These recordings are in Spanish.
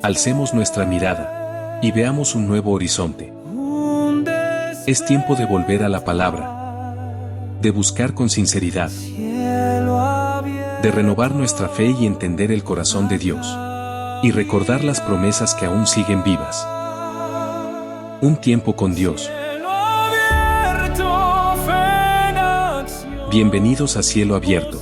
Alcemos nuestra mirada y veamos un nuevo horizonte. Es tiempo de volver a la palabra, de buscar con sinceridad, de renovar nuestra fe y entender el corazón de Dios, y recordar las promesas que aún siguen vivas. Un tiempo con Dios. Bienvenidos a Cielo Abierto.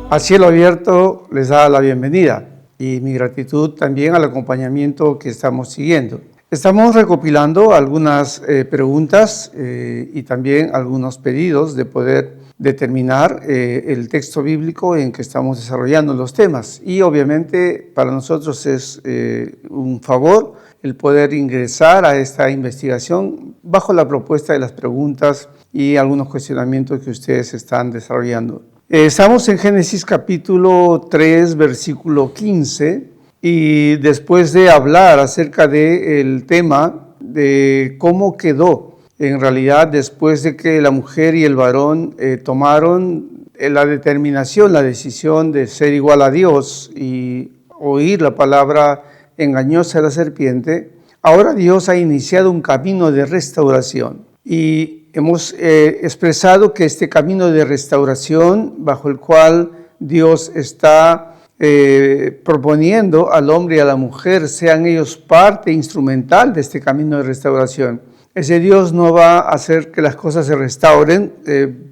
A Cielo Abierto les da la bienvenida y mi gratitud también al acompañamiento que estamos siguiendo. Estamos recopilando algunas preguntas y también algunos pedidos de poder determinar el texto bíblico en que estamos desarrollando los temas. Y obviamente para nosotros es un favor el poder ingresar a esta investigación bajo la propuesta de las preguntas y algunos cuestionamientos que ustedes están desarrollando. Estamos en Génesis capítulo 3, versículo 15, y después de hablar acerca del tema de cómo quedó, en realidad después de que la mujer y el varón tomaron la determinación, la decisión de ser igual a Dios y oír la palabra engañosa de la serpiente, ahora Dios ha iniciado un camino de restauración. Y hemos expresado que este camino de restauración bajo el cual Dios está proponiendo al hombre y a la mujer, sean ellos parte instrumental de este camino de restauración. Ese Dios no va a hacer que las cosas se restauren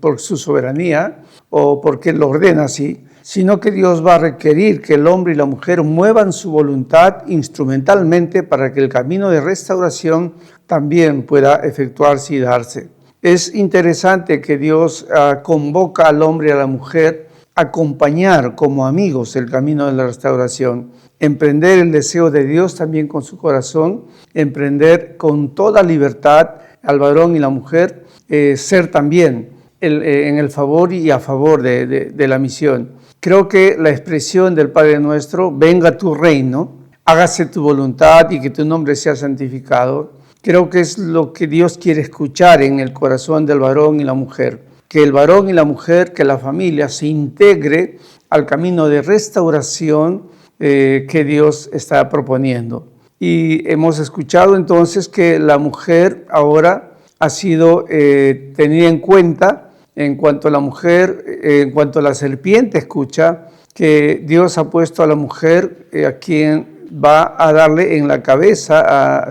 por su soberanía o porque Él lo ordena así, sino que Dios va a requerir que el hombre y la mujer muevan su voluntad instrumentalmente para que el camino de restauración también pueda efectuarse y darse. Es interesante que Dios convoca al hombre y a la mujer a acompañar como amigos el camino de la restauración, emprender el deseo de Dios también con su corazón, emprender con toda libertad al varón y la mujer, ser también en el favor y a favor de la misión. Creo que la expresión del Padre Nuestro, venga tu reino, hágase tu voluntad y que tu nombre sea santificado, creo que es lo que Dios quiere escuchar en el corazón del varón y la mujer. Que el varón y la mujer, que la familia se integre al camino de restauración que Dios está proponiendo. Y hemos escuchado entonces que la mujer ahora ha sido tenida en cuenta en cuanto a la mujer, en cuanto a la serpiente escucha que Dios ha puesto a la mujer a quien va a darle en la cabeza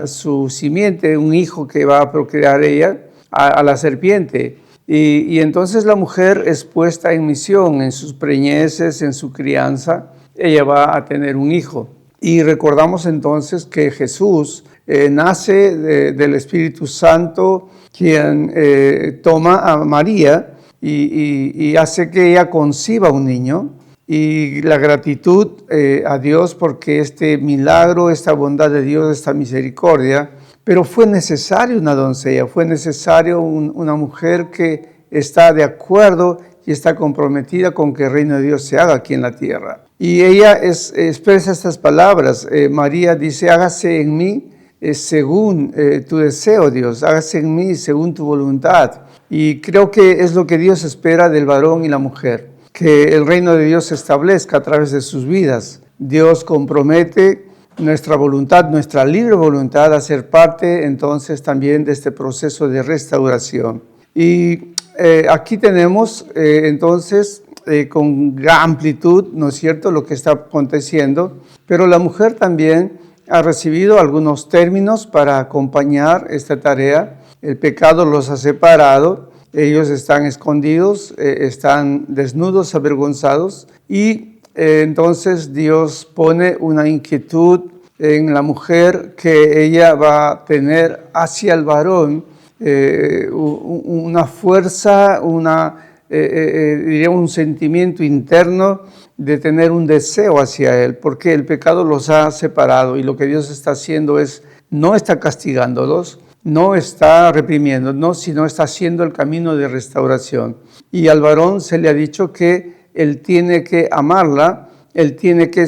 a su simiente, un hijo que va a procrear ella, a la serpiente. Y entonces la mujer es puesta en misión, en sus preñeces, en su crianza, ella va a tener un hijo. Y recordamos entonces que Jesús nace del Espíritu Santo, quien toma a María y hace que ella conciba un niño. Y la gratitud a Dios porque este milagro, esta bondad de Dios, esta misericordia, pero fue necesario una doncella, fue necesario una mujer que está de acuerdo y está comprometida con que el reino de Dios se haga aquí en la tierra. Y ella expresa estas palabras. María dice, hágase en mí según tu deseo, Dios, hágase en mí según tu voluntad. Y creo que es lo que Dios espera del varón y la mujer, que el reino de Dios se establezca a través de sus vidas. Dios compromete nuestra voluntad, nuestra libre voluntad a ser parte entonces también de este proceso de restauración. Y aquí tenemos entonces con gran amplitud, ¿no es cierto?, lo que está aconteciendo, pero la mujer también ha recibido algunos términos para acompañar esta tarea. El pecado los ha separado, ellos están escondidos, están desnudos, avergonzados, y entonces Dios pone una inquietud en la mujer que ella va a tener hacia el varón, una fuerza, diría un sentimiento interno de tener un deseo hacia él, porque el pecado los ha separado y lo que Dios está haciendo es, no está castigándolos, no está reprimiéndonos, sino está haciendo el camino de restauración. Y al varón se le ha dicho que él tiene que amarla, él tiene que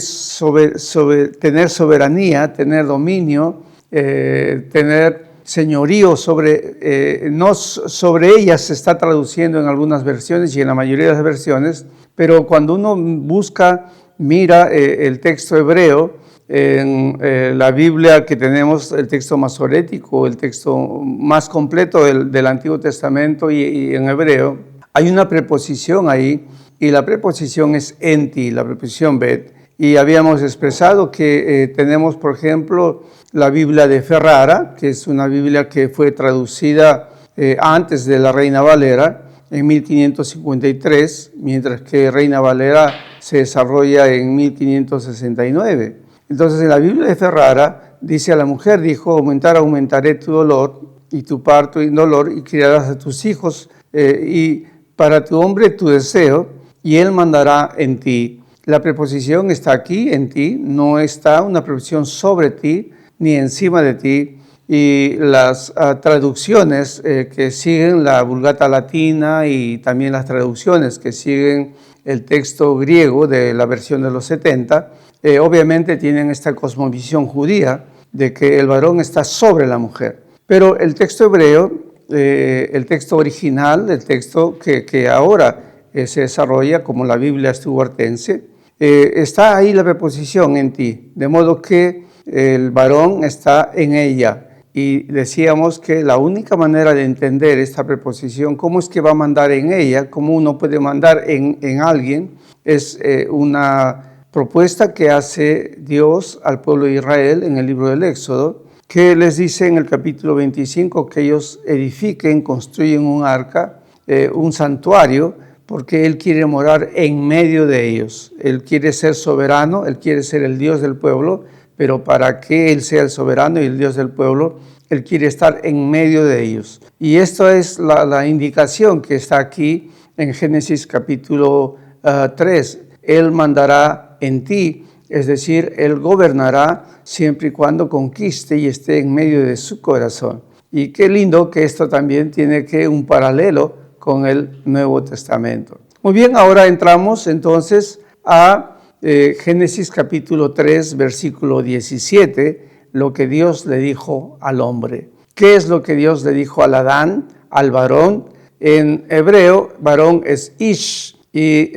tener soberanía, tener dominio, tener señorío sobre, no sobre ella se está traduciendo en algunas versiones y en la mayoría de las versiones, pero cuando uno busca, mira el texto hebreo, en la Biblia que tenemos, el texto masorético, el texto más completo del Antiguo Testamento y en hebreo, hay una preposición ahí, y la preposición es enti, la preposición bet. Y habíamos expresado que tenemos, por ejemplo, la Biblia de Ferrara, que es una Biblia que fue traducida antes de la Reina Valera, en 1553, mientras que Reina Valera se desarrolla en 1569. Entonces, en la Biblia de Ferrara, dice a la mujer, dijo, aumentaré tu dolor y tu parto y dolor, y criarás a tus hijos, y para tu hombre tu deseo, y él mandará en ti. La preposición está aquí, en ti, no está una preposición sobre ti, ni encima de ti. Y las traducciones que siguen la Vulgata Latina y también las traducciones que siguen el texto griego de la versión de los 70, obviamente tienen esta cosmovisión judía de que el varón está sobre la mujer. Pero el texto hebreo, el texto original, el texto que ahora se desarrolla como la Biblia estuartense, está ahí la preposición en ti, de modo que el varón está en ella. Y decíamos que la única manera de entender esta preposición, cómo es que va a mandar en ella, cómo uno puede mandar en alguien, es una propuesta que hace Dios al pueblo de Israel en el libro del Éxodo, que les dice en el capítulo 25 que ellos edifiquen, construyen un arca, un santuario, porque Él quiere morar en medio de ellos. Él quiere ser soberano, Él quiere ser el Dios del pueblo, pero para que Él sea el soberano y el Dios del pueblo, Él quiere estar en medio de ellos. Y esto es la indicación que está aquí en Génesis capítulo 3. Él mandará en ti, es decir, Él gobernará siempre y cuando conquiste y esté en medio de su corazón. Y qué lindo que esto también tiene un paralelo con el Nuevo Testamento. Muy bien, ahora entramos entonces a Génesis capítulo 3, versículo 17, lo que Dios le dijo al hombre. ¿Qué es lo que Dios le dijo al Adán, al varón? En hebreo, varón es ish y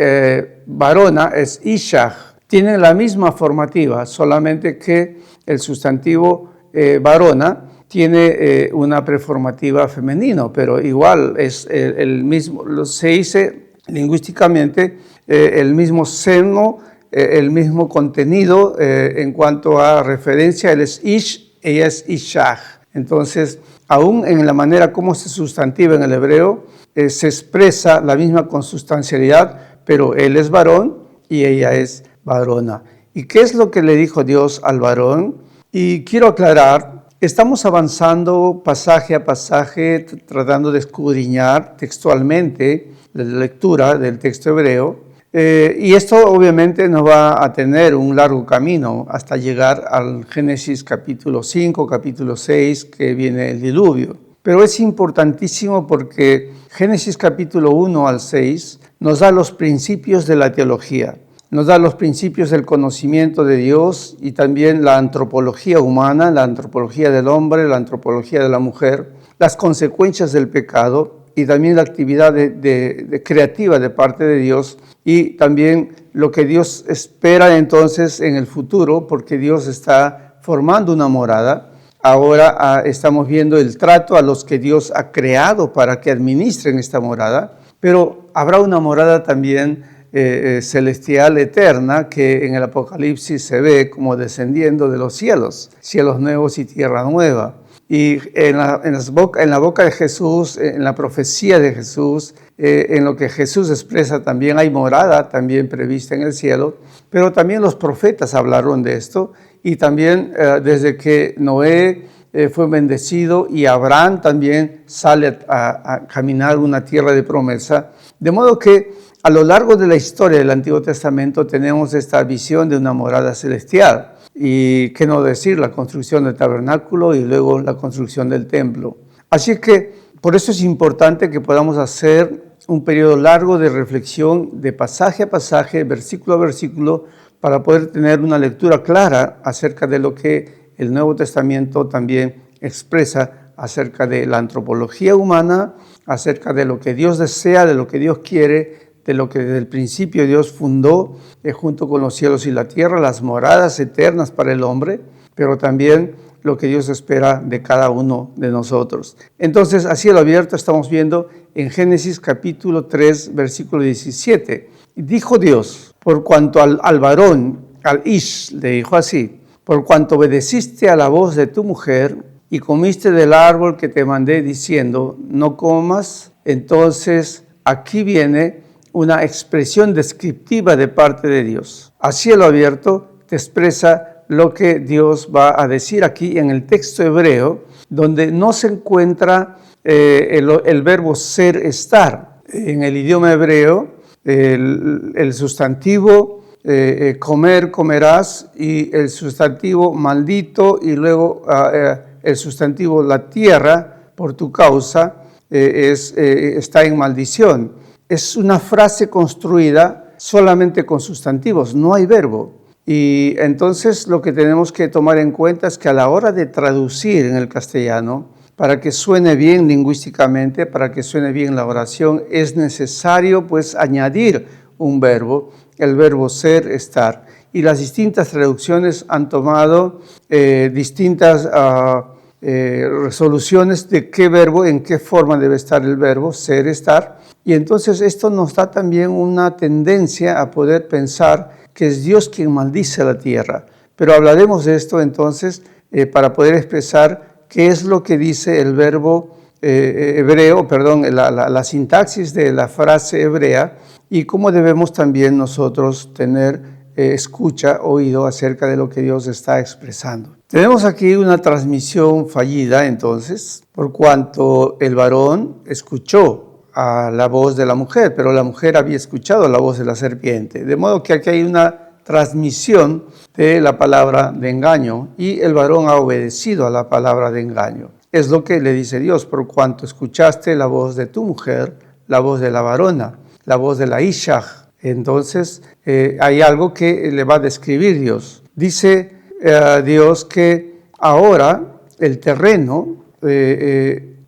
varona es ishach. Tienen la misma formativa, solamente que el sustantivo varona tiene una preformativa femenino, pero igual es el mismo, se dice lingüísticamente el mismo seno, el mismo contenido en cuanto a referencia. Él es ish, ella es ishach. Entonces, aún en la manera como se sustantiva en el hebreo, se expresa la misma consustancialidad, pero él es varón y ella es varona. ¿Y qué es lo que le dijo Dios al varón? Y quiero aclarar, estamos avanzando pasaje a pasaje, tratando de escudriñar textualmente la lectura del texto hebreo. Y esto obviamente nos va a tener un largo camino hasta llegar al Génesis capítulo 5, capítulo 6, que viene el diluvio. Pero es importantísimo porque Génesis capítulo 1 al 6 nos da los principios de la teología, nos da los principios del conocimiento de Dios y también la antropología humana, la antropología del hombre, la antropología de la mujer, las consecuencias del pecado y también la actividad creativa de parte de Dios y también lo que Dios espera entonces en el futuro, porque Dios está formando una morada. Ahora estamos viendo el trato a los que Dios ha creado para que administren esta morada, pero habrá una morada también celestial eterna que en el Apocalipsis se ve como descendiendo de los cielos, cielos nuevos y tierra nueva. Y en la boca de Jesús, en la profecía de Jesús, en lo que Jesús expresa también hay morada también prevista en el cielo, pero también los profetas hablaron de esto y también desde que Noé fue bendecido y Abraham también sale a caminar una tierra de promesa, de modo que a lo largo de la historia del Antiguo Testamento tenemos esta visión de una morada celestial. Y qué no decir, la construcción del tabernáculo y luego la construcción del templo. Así que por eso es importante que podamos hacer un periodo largo de reflexión de pasaje a pasaje, versículo a versículo, para poder tener una lectura clara acerca de lo que el Nuevo Testamento también expresa acerca de la antropología humana, acerca de lo que Dios desea, de lo que Dios quiere, de lo que desde el principio Dios fundó junto con los cielos y la tierra, las moradas eternas para el hombre, pero también lo que Dios espera de cada uno de nosotros. Entonces, a cielo abierto estamos viendo en Génesis capítulo 3, versículo 17. Dijo Dios, por cuanto al varón, al Ish, le dijo así, por cuanto obedeciste a la voz de tu mujer y comiste del árbol que te mandé diciendo, no comas, entonces aquí viene una expresión descriptiva de parte de Dios. A cielo abierto te expresa lo que Dios va a decir aquí en el texto hebreo, donde no se encuentra el verbo ser, estar. En el idioma hebreo, el sustantivo comer, comerás, y el sustantivo maldito, y luego el sustantivo la tierra, por tu causa, está en maldición. Es una frase construida solamente con sustantivos, no hay verbo. Y entonces lo que tenemos que tomar en cuenta es que a la hora de traducir en el castellano, para que suene bien lingüísticamente, para que suene bien la oración, es necesario pues añadir un verbo, el verbo ser, estar. Y las distintas traducciones han tomado distintas resoluciones de qué verbo, en qué forma debe estar el verbo, ser, estar. Y entonces esto nos da también una tendencia a poder pensar que es Dios quien maldice la tierra. Pero hablaremos de esto entonces para poder expresar qué es lo que dice el verbo hebreo, la sintaxis de la frase hebrea y cómo debemos también nosotros tener escucha, oído acerca de lo que Dios está expresando. Tenemos aquí una transmisión fallida entonces, por cuanto el varón escuchó a la voz de la mujer, pero la mujer había escuchado la voz de la serpiente. De modo que aquí hay una transmisión de la palabra de engaño y el varón ha obedecido a la palabra de engaño. Es lo que le dice Dios, por cuanto escuchaste la voz de tu mujer, la voz de la varona, la voz de la Ishach. Entonces hay algo que le va a describir Dios. Dice Dios que ahora el terreno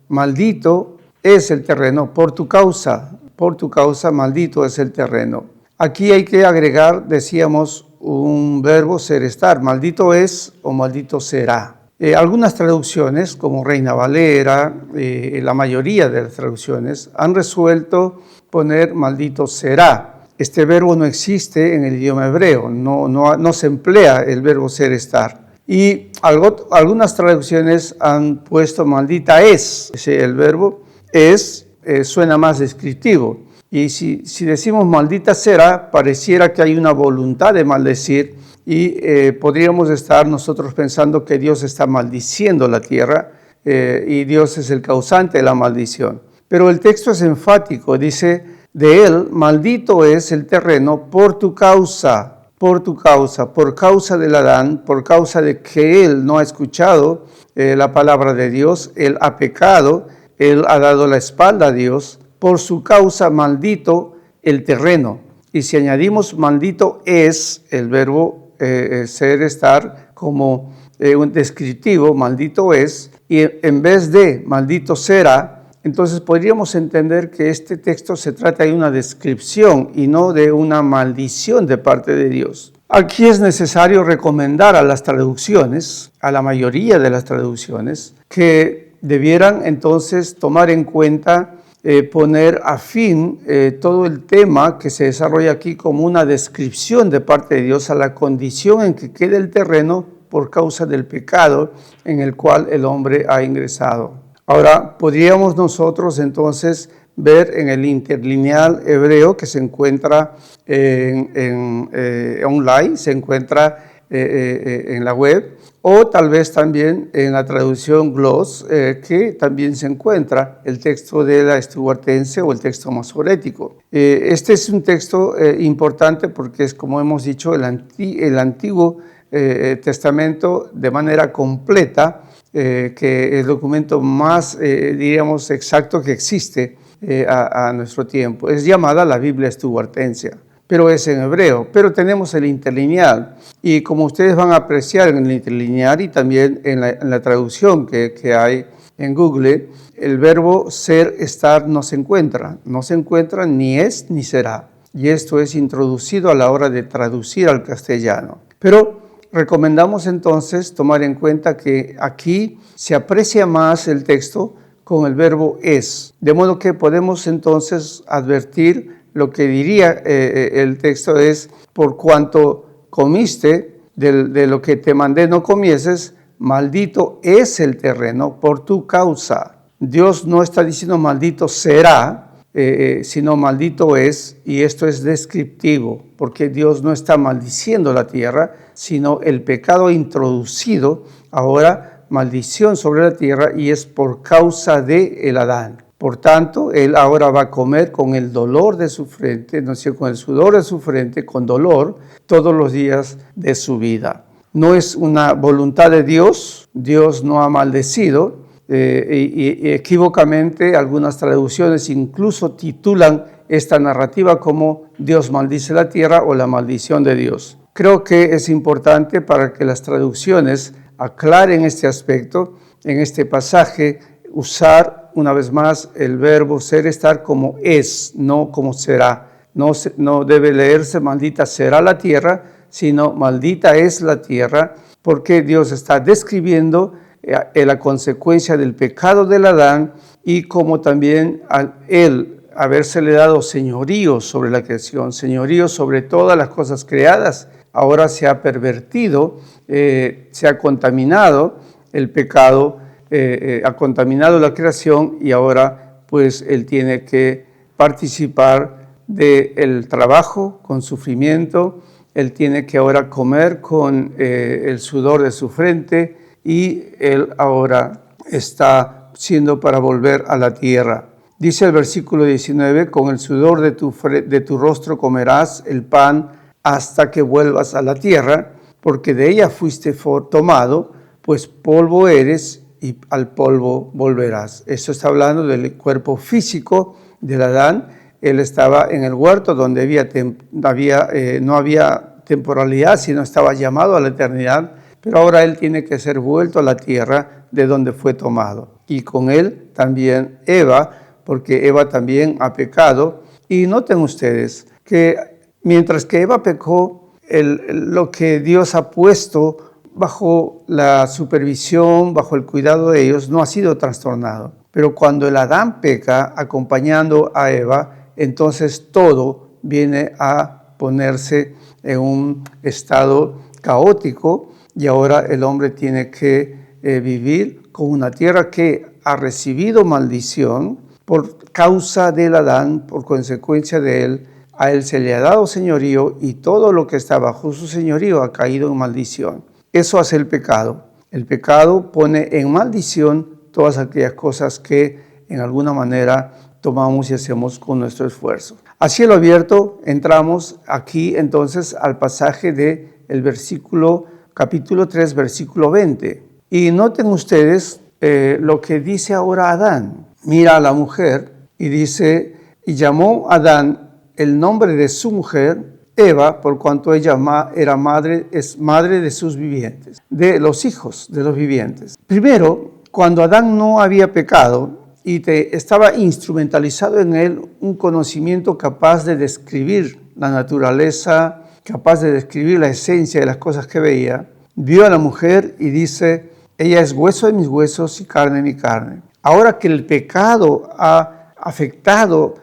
maldito es el terreno por tu causa maldito es el terreno. Aquí hay que agregar, decíamos, un verbo ser, estar, maldito es o maldito será. Algunas traducciones, como Reina Valera, la mayoría de las traducciones, han resuelto poner maldito será. Este verbo no existe en el idioma hebreo, no se emplea el verbo ser, estar. Y algunas traducciones han puesto maldita es, el verbo es suena más descriptivo. Y si decimos maldita será, pareciera que hay una voluntad de maldecir y podríamos estar nosotros pensando que Dios está maldiciendo la tierra y Dios es el causante de la maldición. Pero el texto es enfático, dice, de él maldito es el terreno por tu causa, por causa del Adán, por causa de que él no ha escuchado la palabra de Dios, él ha pecado, él ha dado la espalda a Dios, por su causa maldito el terreno. Y si añadimos maldito es, el verbo ser, estar, como un descriptivo, maldito es, y en vez de maldito será, entonces podríamos entender que este texto se trata de una descripción y no de una maldición de parte de Dios. Aquí es necesario recomendar a las traducciones, a la mayoría de las traducciones, que debieran entonces tomar en cuenta, poner a fin todo el tema que se desarrolla aquí como una descripción de parte de Dios a la condición en que queda el terreno por causa del pecado en el cual el hombre ha ingresado. Ahora, podríamos nosotros entonces ver en el interlineal hebreo que se encuentra online, se encuentra en la web, o tal vez también en la traducción Gloss, que también se encuentra el texto de la Stuartense o el texto masorético. Este es un texto importante porque es, como hemos dicho, el Antiguo Testamento de manera completa, que es el documento más, diríamos, exacto que existe a nuestro tiempo. Es llamada la Biblia Stuartense, pero es en hebreo. Pero tenemos el interlineal, y como ustedes van a apreciar en el interlineal y también en la traducción que hay en Google, el verbo ser, estar no se encuentra. No se encuentra, ni es ni será. Y esto es introducido a la hora de traducir al castellano. Pero recomendamos entonces tomar en cuenta que aquí se aprecia más el texto con el verbo es. De modo que podemos entonces advertir lo que diría el texto es: por cuanto comiste de lo que te mandé no comieses, maldito es el terreno por tu causa. Dios no está diciendo maldito será, sino maldito es, y esto es descriptivo, porque Dios no está maldiciendo la tierra, sino el pecado ha introducido ahora maldición sobre la tierra, y es por causa de el Adán. Por tanto, él ahora va a comer con el dolor de su frente, no sé, con el sudor de su frente, con dolor, todos los días de su vida. No es una voluntad de Dios, Dios no ha maldecido, y equívocamente algunas traducciones incluso titulan esta narrativa como Dios maldice la tierra o la maldición de Dios. Creo que es importante para que las traducciones aclaren este aspecto en este pasaje, usar una vez más el verbo ser, estar como es, no como será. No debe leerse maldita será la tierra, sino maldita es la tierra, porque Dios está describiendo la consecuencia del pecado del Adán y como también al él habérsele dado señorío sobre la creación, señorío sobre todas las cosas creadas, ahora se ha pervertido, se ha contaminado el pecado, ha contaminado la creación y ahora pues él tiene que participar del trabajo con sufrimiento, él tiene que ahora comer con el sudor de su frente y él ahora está siendo para volver a la tierra. Dice el versículo 19, con el sudor de tu rostro comerás el pan hasta que vuelvas a la tierra, porque de ella fuiste tomado, pues polvo eres y al polvo volverás. Esto está hablando del cuerpo físico del Adán. Él estaba en el huerto donde no había temporalidad, sino estaba llamado a la eternidad, pero ahora él tiene que ser vuelto a la tierra de donde fue tomado. Y con él también Eva, porque Eva también ha pecado. Y noten ustedes que mientras que Eva pecó, lo que Dios ha puesto bajo la supervisión, bajo el cuidado de ellos, no ha sido trastornado. Pero cuando el Adán peca acompañando a Eva, entonces todo viene a ponerse en un estado caótico y ahora el hombre tiene que vivir con una tierra que ha recibido maldición por causa del Adán, por consecuencia de él. A él se le ha dado señorío y todo lo que está bajo su señorío ha caído en maldición. Eso hace el pecado. El pecado pone en maldición todas aquellas cosas que en alguna manera tomamos y hacemos con nuestro esfuerzo. A cielo abierto entramos aquí entonces al pasaje del capítulo 3, versículo 20. Y noten ustedes lo que dice ahora Adán. Mira a la mujer y dice, y llamó Adán el nombre de su mujer Eva, por cuanto ella es madre de sus vivientes, de los hijos de los vivientes. Primero, cuando Adán no había pecado y estaba instrumentalizado en él un conocimiento capaz de describir la naturaleza, capaz de describir la esencia de las cosas que veía, vio a la mujer y dice, ella es hueso de mis huesos y carne de mi carne. Ahora que el pecado ha afectado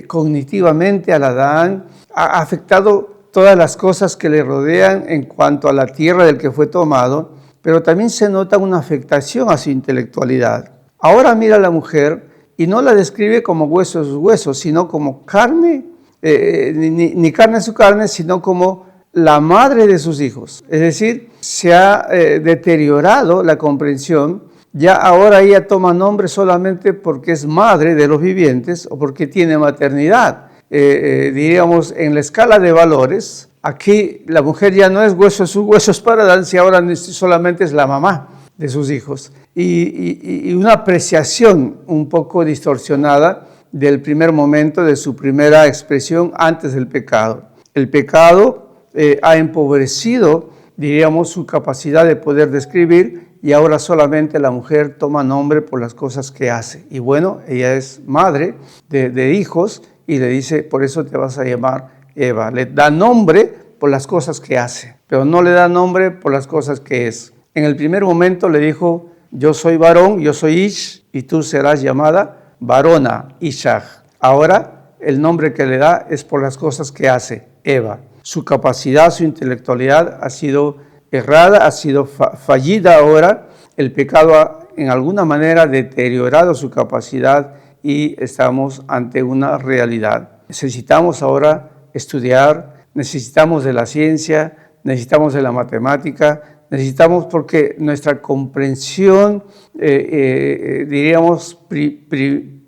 cognitivamente al Adán, ha afectado todas las cosas que le rodean en cuanto a la tierra del que fue tomado, pero también se nota una afectación a su intelectualidad. Ahora mira a la mujer y no la describe como hueso de sus huesos, sino como carne, ni carne de su carne, sino como la madre de sus hijos. Es decir, se ha deteriorado la comprensión. Ya ahora ella toma nombre solamente porque es madre de los vivientes o porque tiene maternidad. Diríamos, en la escala de valores, aquí la mujer ya no es hueso de sus huesos para Adán, si ahora solamente es la mamá de sus hijos. Y una apreciación un poco distorsionada del primer momento, de su primera expresión antes del pecado. El pecado ha empobrecido, diríamos, su capacidad de poder describir y ahora solamente la mujer toma nombre por las cosas que hace. Y bueno, ella es madre de hijos y le dice, por eso te vas a llamar Eva. Le da nombre por las cosas que hace, pero no le da nombre por las cosas que es. En el primer momento le dijo, yo soy varón, yo soy Ish, y tú serás llamada varona, Ishach. Ahora el nombre que le da es por las cosas que hace, Eva. Su capacidad, su intelectualidad ha sido errada, ha sido fallida ahora. El pecado ha en alguna manera deteriorado su capacidad y estamos ante una realidad. Necesitamos ahora estudiar, necesitamos de la ciencia, necesitamos de la matemática, necesitamos porque nuestra comprensión, diríamos,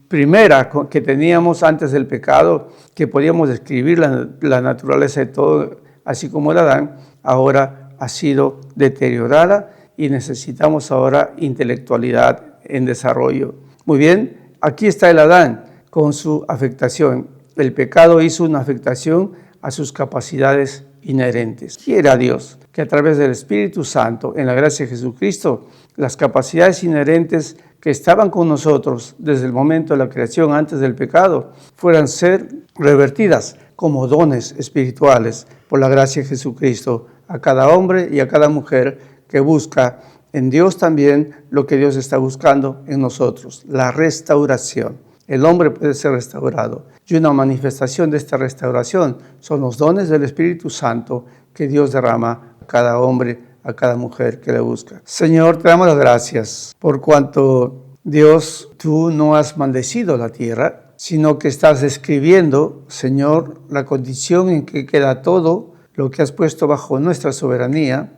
primera que teníamos antes del pecado, que podíamos describir la naturaleza de todo, así como el Adán, ahora ha sido deteriorada y necesitamos ahora intelectualidad en desarrollo. Muy bien, aquí está el Adán con su afectación. El pecado hizo una afectación a sus capacidades inherentes. Quiera Dios que a través del Espíritu Santo, en la gracia de Jesucristo, las capacidades inherentes que estaban con nosotros desde el momento de la creación, antes del pecado, fueran ser revertidas como dones espirituales por la gracia de Jesucristo a cada hombre y a cada mujer que busca en Dios también lo que Dios está buscando en nosotros, la restauración. El hombre puede ser restaurado y una manifestación de esta restauración son los dones del Espíritu Santo que Dios derrama a cada hombre, a cada mujer que le busca. Señor, te damos las gracias por cuanto, Dios, tú no has maldecido la tierra, sino que estás describiendo, Señor, la condición en que queda todo lo que has puesto bajo nuestra soberanía,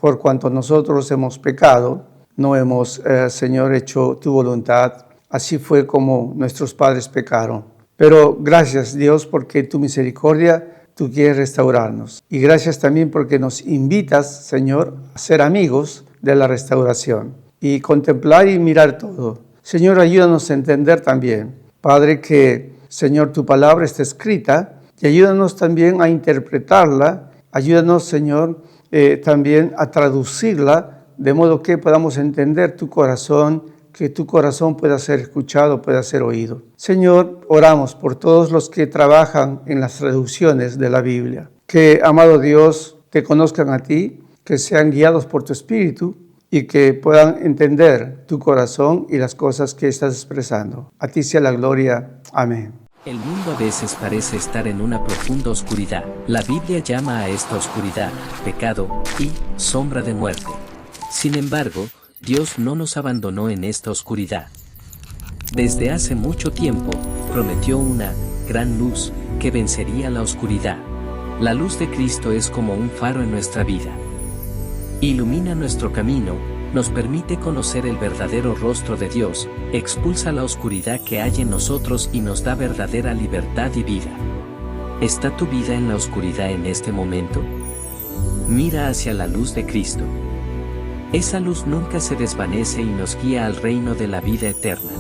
por cuanto nosotros hemos pecado, no hemos, Señor, hecho tu voluntad. Así fue como nuestros padres pecaron. Pero gracias, Dios, porque tu misericordia, tú quieres restaurarnos. Y gracias también porque nos invitas, Señor, a ser amigos de la restauración y contemplar y mirar todo. Señor, ayúdanos a entender también, Padre, que, Señor, tu palabra está escrita y ayúdanos también a interpretarla. Ayúdanos, Señor, también a traducirla de modo que podamos entender tu corazón, que tu corazón pueda ser escuchado, pueda ser oído. Señor, oramos por todos los que trabajan en las traducciones de la Biblia. Que, amado Dios, te conozcan a ti, que sean guiados por tu Espíritu y que puedan entender tu corazón y las cosas que estás expresando. A ti sea la gloria. Amén. El mundo a veces parece estar en una profunda oscuridad. La Biblia llama a esta oscuridad pecado y sombra de muerte. Sin embargo, Dios no nos abandonó en esta oscuridad. Desde hace mucho tiempo, prometió una gran luz que vencería la oscuridad. La luz de Cristo es como un faro en nuestra vida. Ilumina nuestro camino, nos permite conocer el verdadero rostro de Dios, expulsa la oscuridad que hay en nosotros y nos da verdadera libertad y vida. ¿Está tu vida en la oscuridad en este momento? Mira hacia la luz de Cristo. Esa luz nunca se desvanece y nos guía al reino de la vida eterna.